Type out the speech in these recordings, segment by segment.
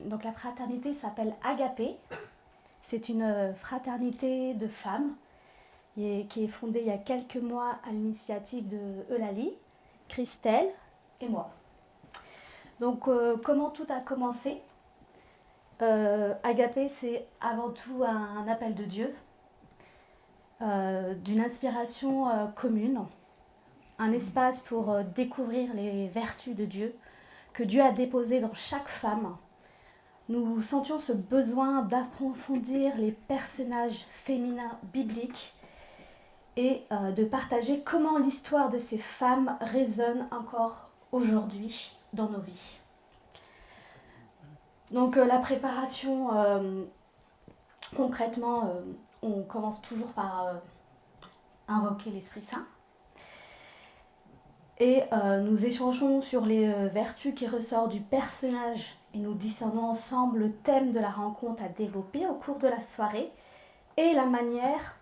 Donc la fraternité s'appelle Agapé. C'est une fraternité de femmes qui est fondée il y a quelques mois à l'initiative de Eulalie, Christelle et moi. Donc comment tout a commencé? Agapé, c'est avant tout un appel de Dieu, d'une inspiration commune, un espace pour découvrir les vertus de Dieu que Dieu a déposées dans chaque femme. Nous sentions ce besoin d'approfondir les personnages féminins bibliques et de partager comment l'histoire de ces femmes résonne encore aujourd'hui dans nos vies. Donc la préparation, concrètement, on commence toujours par invoquer l'Esprit Saint. Et nous échangeons sur les vertus qui ressortent du personnage et nous discernons ensemble le thème de la rencontre à développer au cours de la soirée et la manière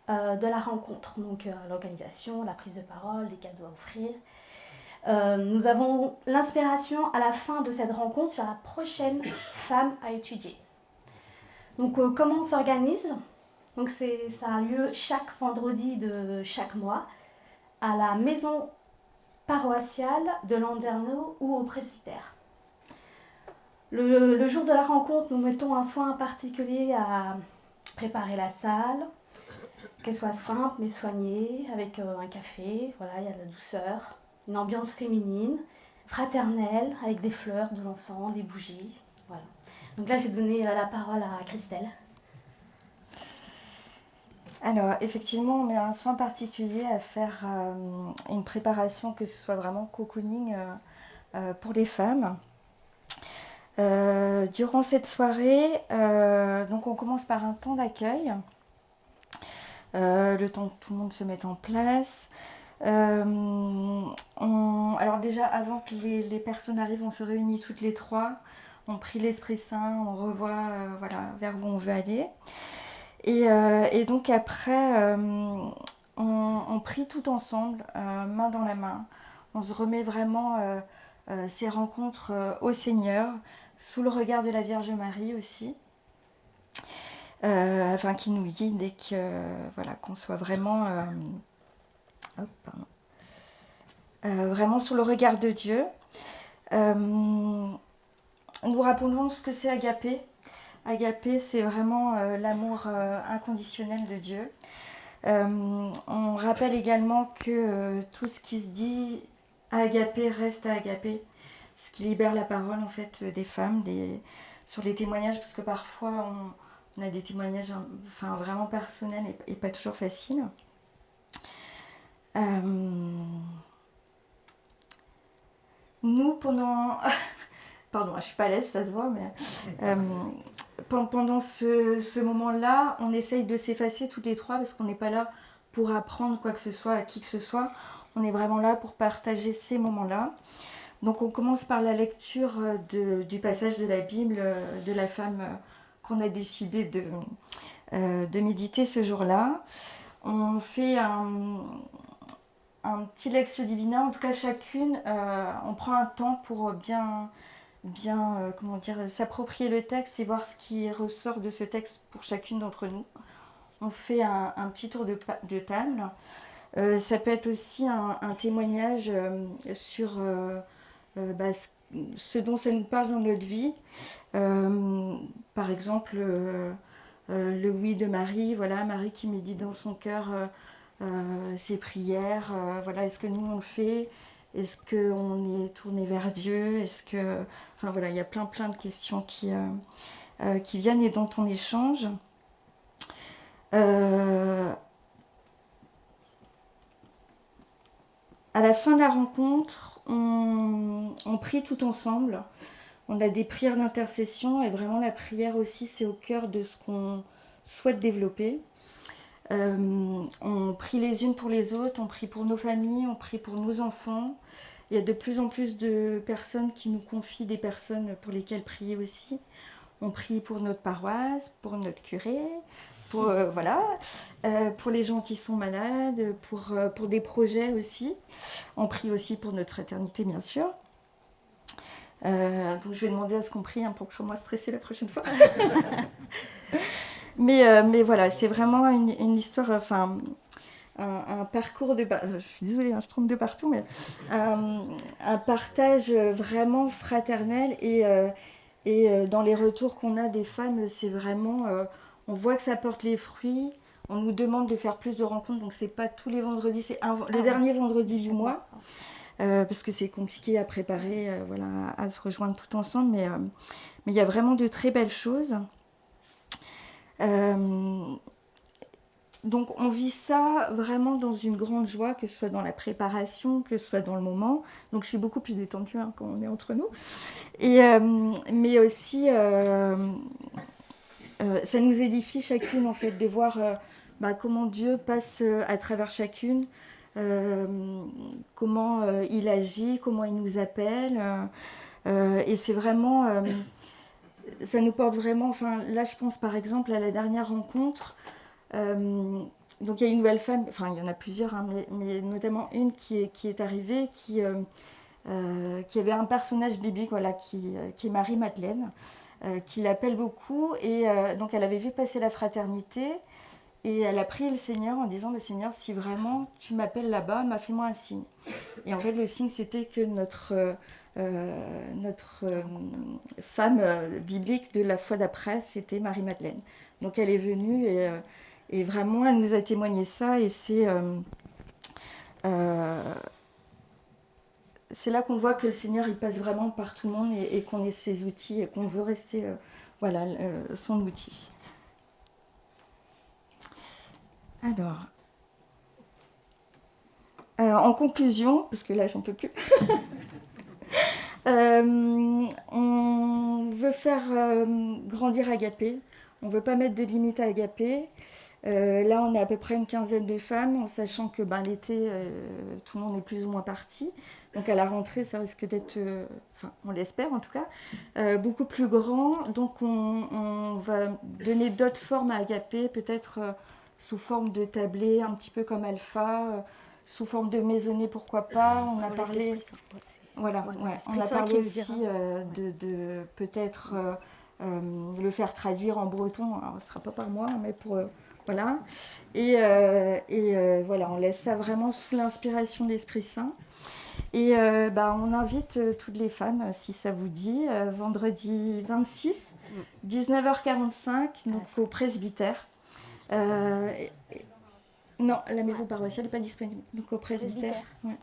de la rencontre, donc l'organisation, la prise de parole, les cadeaux à offrir. Nous avons l'inspiration à la fin de cette rencontre sur la prochaine femme à étudier. Donc comment on s'organise? Donc ça a lieu chaque vendredi de chaque mois à la maison paroissiale de Landerneau ou au presbytère. Le jour de la rencontre, nous mettons un soin particulier à préparer la salle, qu'elle soit simple mais soignée, avec un café, voilà, il y a de la douceur, une ambiance féminine, fraternelle, avec des fleurs, de l'encens, des bougies. Voilà. Donc là, je vais donner la parole à Christelle. Alors, effectivement, on met un soin particulier à faire une préparation, que ce soit vraiment cocooning pour les femmes. Durant cette soirée, donc on commence par un temps d'accueil, le temps que tout le monde se mette en place. Alors déjà, avant que les personnes arrivent, on se réunit toutes les trois, on prie l'Esprit Saint, on revoit voilà, vers où on veut aller. Et donc après, on prie tout ensemble, main dans la main. On se remet vraiment ces rencontres au Seigneur, sous le regard de la Vierge Marie aussi, afin qu'il nous guide et que, voilà, qu'on soit vraiment, vraiment sous le regard de Dieu. Nous rappelons ce que c'est Agapé. Agapé, c'est vraiment l'amour inconditionnel de Dieu. On rappelle également que tout ce qui se dit à Agapé reste à Agapé, ce qui libère la parole en fait des femmes, sur les témoignages, parce que parfois on a des témoignages enfin, vraiment personnels et pas toujours faciles. Nous, pendant... Pardon, je suis pas à l'aise, ça se voit, mais... pendant ce moment-là, on essaye de s'effacer toutes les trois parce qu'on n'est pas là pour apprendre quoi que ce soit à qui que ce soit. On est vraiment là pour partager ces moments-là. Donc on commence par la lecture du passage de la Bible de la femme qu'on a décidé de méditer ce jour-là. On fait un petit Lectio Divina, en tout cas chacune, on prend un temps pour bien comment dire, s'approprier le texte et voir ce qui ressort de ce texte pour chacune d'entre nous. On fait un petit tour de table. Ça peut être aussi un témoignage sur ce dont ça nous parle dans notre vie. Par exemple, le oui de Marie, voilà, Marie qui médite dans son cœur ses prières. Voilà, est-ce que nous on le fait? Est-ce qu'on est tourné vers Dieu? Est-ce que... Enfin voilà, il y a plein de questions qui viennent et dont on échange. À la fin de la rencontre, on prie tout ensemble. On a des prières d'intercession et vraiment la prière aussi, c'est au cœur de ce qu'on souhaite développer. On prie les unes pour les autres, on prie pour nos familles, on prie pour nos enfants. Il y a de plus en plus de personnes qui nous confient des personnes pour lesquelles prier aussi. On prie pour notre paroisse, pour notre curé, pour, pour les gens qui sont malades, pour des projets aussi. On prie aussi pour notre fraternité, bien sûr. Donc je vais demander à ce qu'on prie pour que je sois moins stressée la prochaine fois. mais voilà, c'est vraiment une histoire, un parcours de... je suis désolée, je trompe de partout, mais un partage vraiment fraternel et dans les retours qu'on a des femmes, c'est vraiment... on voit que ça porte les fruits. On nous demande de faire plus de rencontres, donc c'est pas tous les vendredis, c'est le dernier vendredi du mois, parce que c'est compliqué à préparer, à se rejoindre tout ensemble, mais il y a vraiment de très belles choses. Donc on vit ça vraiment dans une grande joie, que ce soit dans la préparation, que ce soit dans le moment. Donc je suis beaucoup plus détendue quand on est entre nous. Mais aussi, ça nous édifie chacune en fait, de voir comment Dieu passe à travers chacune, comment il agit, comment il nous appelle. Et c'est vraiment... ça nous porte vraiment... là, je pense par exemple à la dernière rencontre. Donc il y a une nouvelle femme, il y en a plusieurs, mais notamment une qui est arrivée, qui avait un personnage biblique, qui est Marie-Madeleine, qui l'appelle beaucoup. Et donc elle avait vu passer la fraternité. Et elle a prié le Seigneur en disant, Seigneur, si vraiment tu m'appelles là-bas, fais-moi un signe. Et en fait, le signe, c'était que notre femme biblique de la fois d'après, c'était Marie-Madeleine. Donc elle est venue et vraiment, elle nous a témoigné ça. Et c'est là qu'on voit que le Seigneur, il passe vraiment par tout le monde et qu'on est ses outils et qu'on veut rester son outil. Alors, en conclusion, parce que là, j'en peux plus, on veut faire grandir Agapé. On ne veut pas mettre de limite à Agapé. Là, on est à peu près une quinzaine de femmes, en sachant que l'été, tout le monde est plus ou moins parti. Donc à la rentrée, ça risque d'être, on l'espère en tout cas, beaucoup plus grand. Donc on va donner d'autres formes à Agapé, peut-être sous forme de tablé, un petit peu comme Alpha, sous forme de maisonnée, pourquoi pas. On a parlé... Voilà, on a parlé aussi de peut-être le faire traduire en breton. Alors, ce ne sera pas par moi, mais pour... voilà. Et on laisse ça vraiment sous l'inspiration de l'Esprit Saint. Et on invite toutes les femmes, si ça vous dit, vendredi 26, 19h45, donc au presbytère. Non, la maison paroissiale n'est pas disponible, donc au presbytère. Ouais.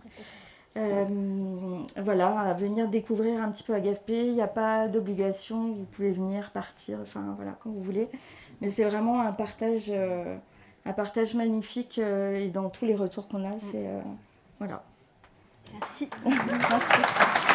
À venir découvrir un petit peu Agapé. Il n'y a pas d'obligation, vous pouvez venir, partir, quand vous voulez. Mais c'est vraiment un partage magnifique et dans tous les retours qu'on a, c'est... voilà. Merci. Merci.